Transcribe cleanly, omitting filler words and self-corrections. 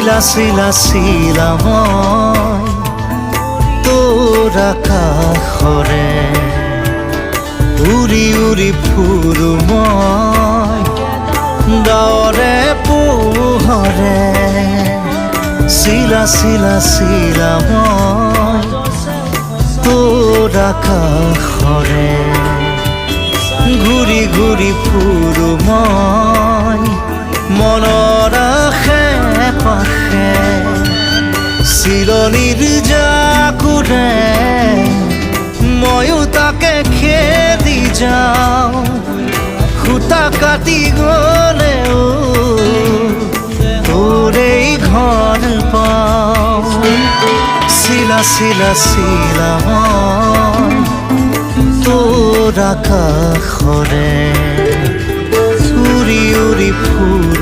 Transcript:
চিলা চিলা মই তোৰ আকাশৰে উৰি উৰি ফুৰো মই ডাৱৰে পোহৰে চিলা চিলা চিলা মই তোৰ আকাশৰে ঘূৰি ঘূৰি ফুৰো মই মনৰ আশে পাশে চিলনিৰ জাকুৰে ময়ো তাকে খেদি যাওঁ খুটা কাটি গ'লেও তোৰেই ঘৰ পাওঁ চিলা চিলা চিলা মই তোৰ আকাশৰে উৰি উৰি ফুৰ